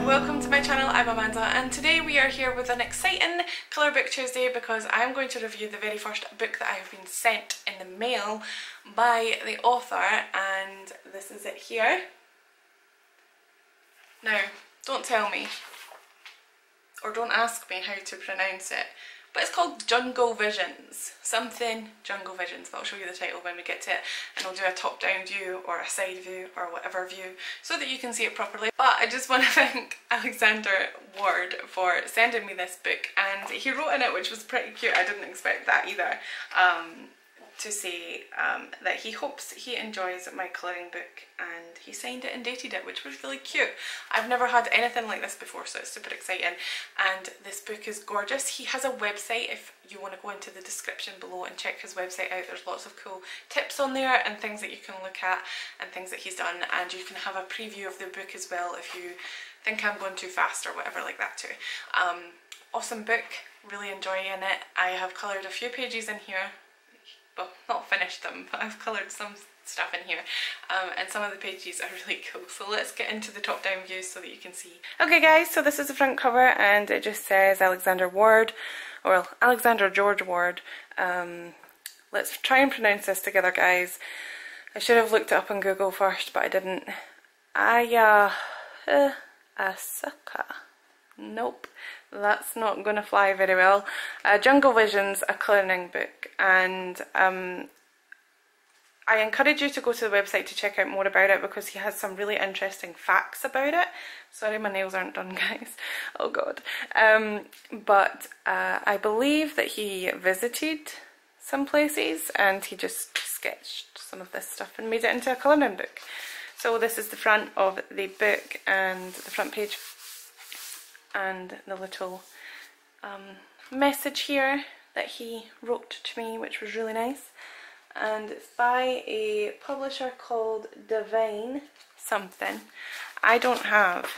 welcome to my channel. I'm Amanda and today we are here with an exciting Colourbook Tuesday because I'm going to review the very first book that I have been sent in the mail by the author, and this is it here. Now, don't tell me or don't ask me how to pronounce it, but it's called Jungle Visions. Something Jungle Visions, but I'll show you the title when we get to it, and I'll do a top-down view or a side view or whatever view so that you can see it properly. But I just want to thank ALLJArt for sending me this book, and he wrote in it, which was pretty cute. I didn't expect that either, to say that he hopes he enjoys my colouring book, and he signed it and dated it, which was really cute. I've never had anything like this before, so it's super exciting, and this book is gorgeous. He has a website if you want to go into the description below and check his website out. There's lots of cool tips on there and things that you can look at and things that he's done, and you can have a preview of the book as well if you think I'm going too fast or whatever like that too. Awesome book, really enjoying it. I have coloured a few pages in here. Well, not finished them, but I've coloured some stuff in here, and some of the pages are really cool. So let's get into the top down view so that you can see. Okay guys, so this is the front cover and it just says Alexander Ward, or Alexander George Ward. Let's try and pronounce this together, guys. I should have looked it up on Google first, but I didn't. Ayahuasca. Nope, that's not going to fly very well. Jungle Visions, a colouring book, and I encourage you to go to the website to check out more about it because he has some really interesting facts about it. Sorry, my nails aren't done, guys. Oh god. But I believe that he visited some places and he just sketched some of this stuff and made it into a colouring book. So this is the front of the book and the front page, and the little message here that he wrote to me, which was really nice. And it's by a publisher called Divine something. I don't have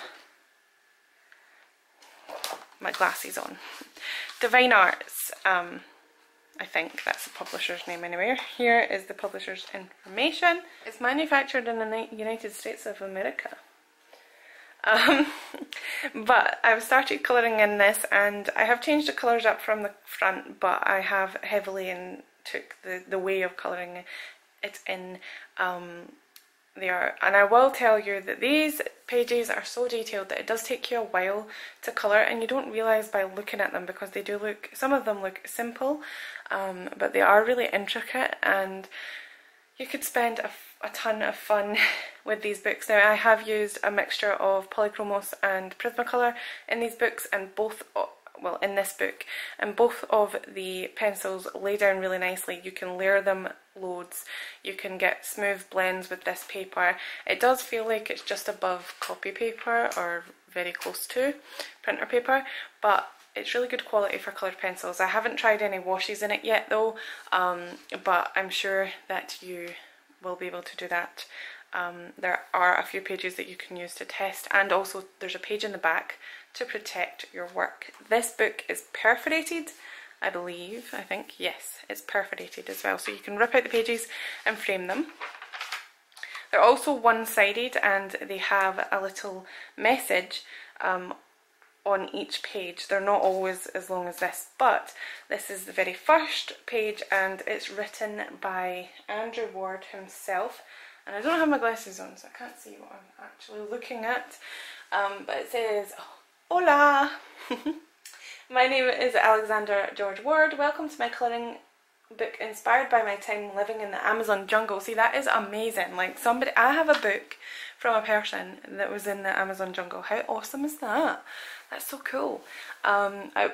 my glasses on. Divine Arts, I think that's the publisher's name anyway. Here is the publisher's information. It's manufactured in the United States of America. But I've started colouring in this, and I have changed the colours up from the front, but I have heavily took the way of colouring it in there. And I will tell you that these pages are so detailed that it does take you a while to colour, and you don't realise by looking at them because they do look, some of them look simple, but they are really intricate, and you could spend a ton of fun with these books. Now, I have used a mixture of Polychromos and Prismacolor in these books, and both, well, in this book, and both of the pencils lay down really nicely. You can layer them loads. You can get smooth blends with this paper. It does feel like it's just above copy paper or very close to printer paper, but it's really good quality for coloured pencils. I haven't tried any washes in it yet though, but I'm sure that you will be able to do that. There are a few pages that you can use to test, and also there's a page in the back to protect your work. This book is perforated, I think, yes, it's perforated as well, so you can rip out the pages and frame them. They're also one-sided, and they have a little message on each page. They're not always as long as this, but this is the very first page, and it's written by Andrew Ward himself. And I don't have my glasses on, so I can't see what I'm actually looking at. But it says, "Hola! My name is Alexander George Ward. Welcome to my colouring book inspired by my time living in the Amazon jungle." See, that is amazing. Like, somebody, I have a book from a person that was in the Amazon jungle. How awesome is that? That's so cool. I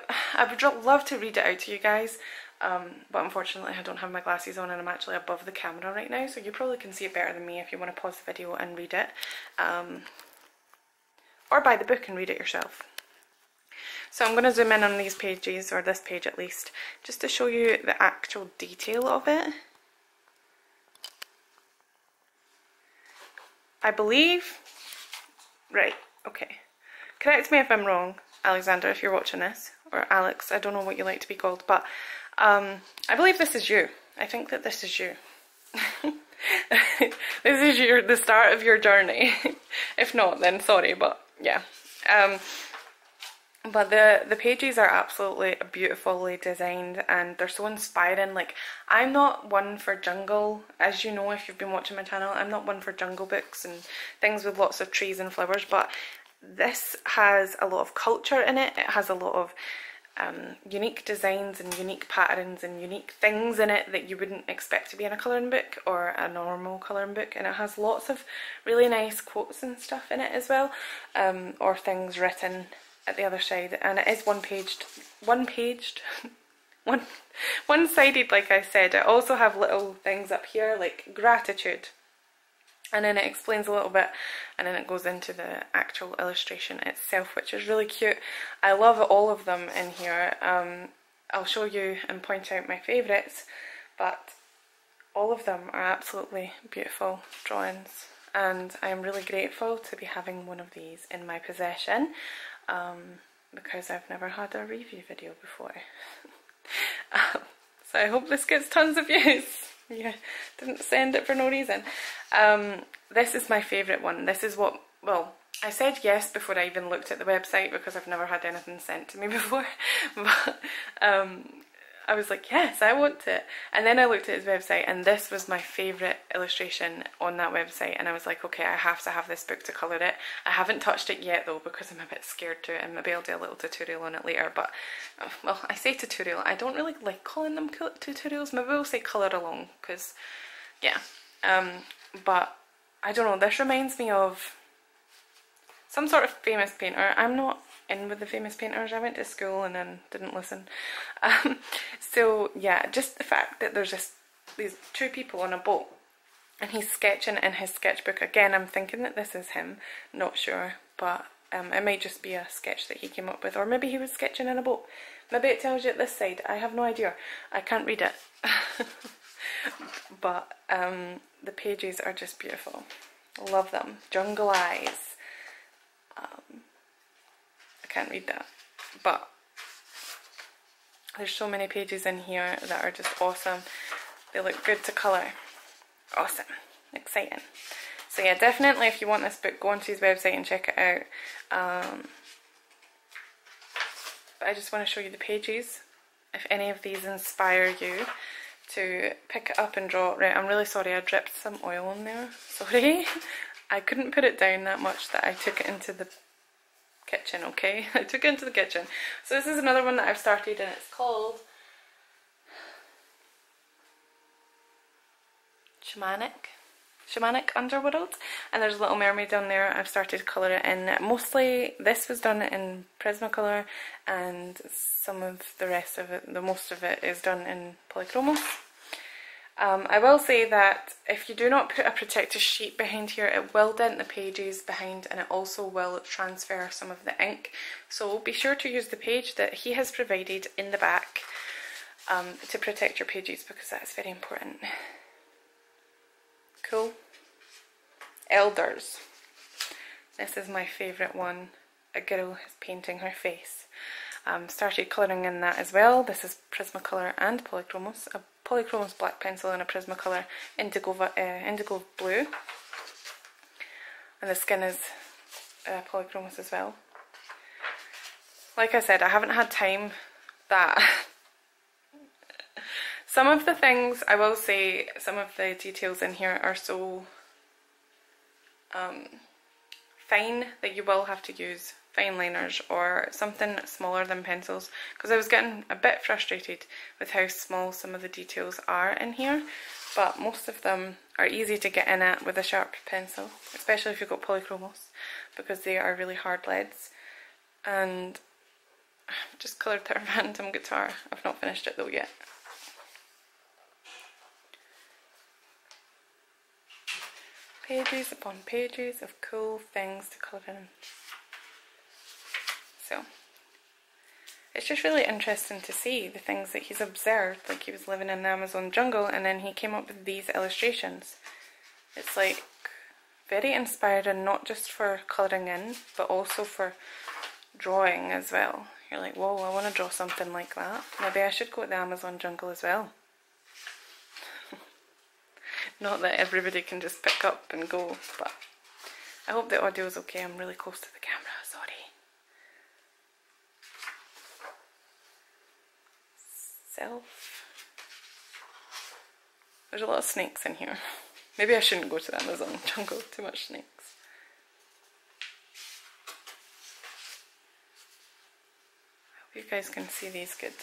would love to read it out to you guys, but unfortunately I don't have my glasses on, and I'm actually above the camera right now, so you probably can see it better than me if you want to pause the video and read it, or buy the book and read it yourself. So I'm going to zoom in on these pages, or this page at least, just to show you the actual detail of it. I believe, right, okay, correct me if I'm wrong, Alexander, if you're watching this, or Alex, I don't know what you like to be called, but I believe this is you. I think that this is you. This is the start of your journey. If not, then sorry, but yeah. But the pages are absolutely beautifully designed, and they're so inspiring. Like, I'm not one for jungle, as you know if you've been watching my channel, I'm not one for jungle books and things with lots of trees and flowers, but this has a lot of culture in it. It has a lot of unique designs and unique patterns and unique things in it that you wouldn't expect to be in a colouring book or a normal colouring book, and it has lots of really nice quotes and stuff in it as well, or things written at the other side, and it is one-sided like I said. I also have little things up here like gratitude, and then it explains a little bit, and then it goes into the actual illustration itself, which is really cute. I love all of them in here. I'll show you and point out my favourites, but all of them are absolutely beautiful drawings, and I am really grateful to be having one of these in my possession, because I've never had a review video before. So I hope this gets tons of views. Yeah, didn't send it for no reason. This is my favourite one. This is what, well, I said yes before I even looked at the website because I've never had anything sent to me before, but I was like, yes, I want it. And then I looked at his website, and this was my favourite illustration on that website, and I was like, okay, I have to have this book to colour it. I haven't touched it yet though because I'm a bit scared to it, and maybe I'll do a little tutorial on it later, but well, I say tutorial, I don't really like calling them tutorials. Maybe we'll say colour along, because yeah, but I don't know, this reminds me of some sort of famous painter. I'm not in with the famous painters, I went to school and then didn't listen. So yeah, just the fact that there's these two people on a boat and he's sketching in his sketchbook. Again, I'm thinking that this is him, not sure, but it might just be a sketch that he came up with, or maybe he was sketching in a boat. Maybe it tells you at this side, I have no idea, I can't read it. But the pages are just beautiful, love them. Jungle eyes. I can't read that, but there's so many pages in here that are just awesome. They look good to colour. Awesome, exciting. So yeah, definitely if you want this book, go onto his website and check it out. But I just want to show you the pages. If any of these inspire you to pick it up and draw. Right, I'm really sorry, I dripped some oil on there. Sorry. I couldn't put it down that much that I took it into the kitchen, okay? I took it into the kitchen. So this is another one that I've started, and it's called Shamanic Underworld, and there's a little mermaid down there. I've started to colour it in. Mostly this was done in Prismacolor, and some of the rest of it, the most of it, is done in Polychromos. I will say that if you do not put a protective sheet behind here, it will dent the pages behind, and it also will transfer some of the ink. So be sure to use the page that he has provided in the back to protect your pages, because that's very important. Cool. Elders. This is my favourite one. A girl is painting her face. Started colouring in that as well. This is Prismacolor and Polychromos. A Polychromos black pencil and a Prismacolor indigo blue. And the skin is Polychromos as well. Like I said, I haven't had time that... Some of the things, I will say, some of the details in here are so fine that you will have to use fine liners or something smaller than pencils, because I was getting a bit frustrated with how small some of the details are in here, but most of them are easy to get in at with a sharp pencil, especially if you've got Polychromos, because they are really hard leads. And I've just coloured that random guitar. I've not finished it though yet. Pages upon pages of cool things to colour in. So it's just really interesting to see the things that he's observed. Like, he was living in the Amazon jungle and then he came up with these illustrations. It's like very inspiring, not just for colouring in, but also for drawing as well. You're like, whoa, I want to draw something like that. Maybe I should go to the Amazon jungle as well. Not that everybody can just pick up and go, but I hope the audio is okay. I'm really close to the camera, sorry. itself. There's a lot of snakes in here. Maybe I shouldn't go to the Amazon jungle, too much snakes. I hope you guys can see these good.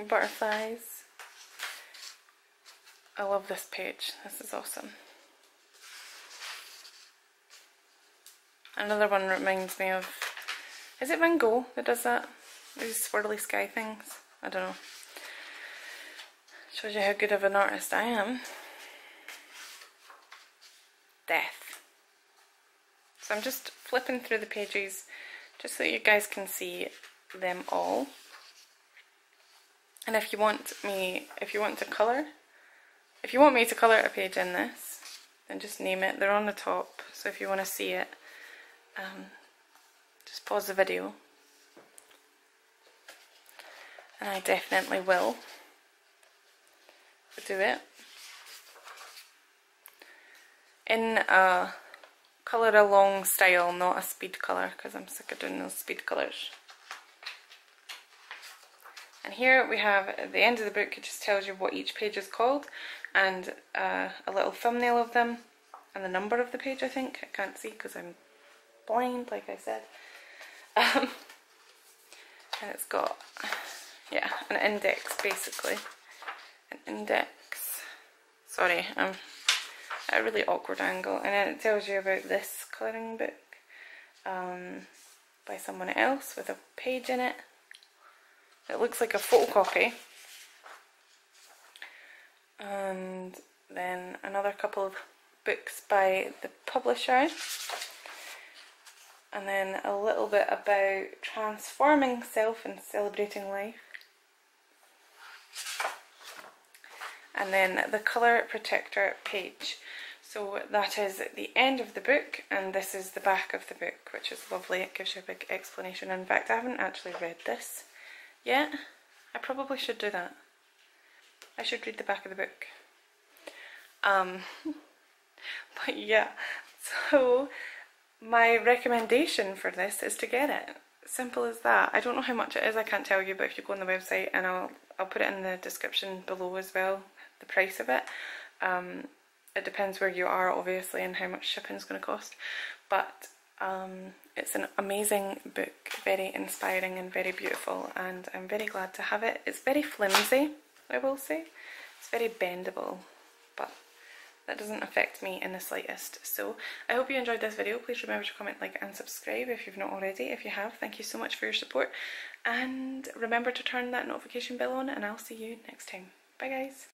Butterflies. I love this page, this is awesome. Another one reminds me of, is it Van Gogh that does that? These swirly sky things? I don't know. Shows you how good of an artist I am. Death. So I'm just flipping through the pages just so you guys can see them all. And if you want me to colour a page in this, then just name it. They're on the top, so if you want to see it, just pause the video. And I definitely will do it in a colour along style, not a speed colour, because I'm sick of doing those speed colours. And here we have at the end of the book, it just tells you what each page is called, and a little thumbnail of them, and the number of the page, I think. I can't see because I'm blind, like I said. And it's got, yeah, an index basically. An index. Sorry, I'm at a really awkward angle. And then it tells you about this colouring book by someone else with a page in it. It looks like a photocopy. And then another couple of books by the publisher. And then a little bit about transforming self and celebrating life. And then the colour protector page. So that is the end of the book, and this is the back of the book, which is lovely. It gives you a big explanation. In fact, I haven't actually read this yet. I probably should do that. I should read the back of the book. But yeah, so my recommendation for this is to get it. Simple as that. I don't know how much it is, I can't tell you, but if you go on the website, and I'll put it in the description below as well, the price of it. It depends where you are, obviously, and how much shipping is going to cost. But it's an amazing book, very inspiring and very beautiful, and I'm very glad to have it. It's very flimsy, I will say. It's very bendable, but that doesn't affect me in the slightest. So I hope you enjoyed this video. Please remember to comment, like and subscribe if you've not already. If you have, thank you so much for your support, and remember to turn that notification bell on, and I'll see you next time. Bye guys.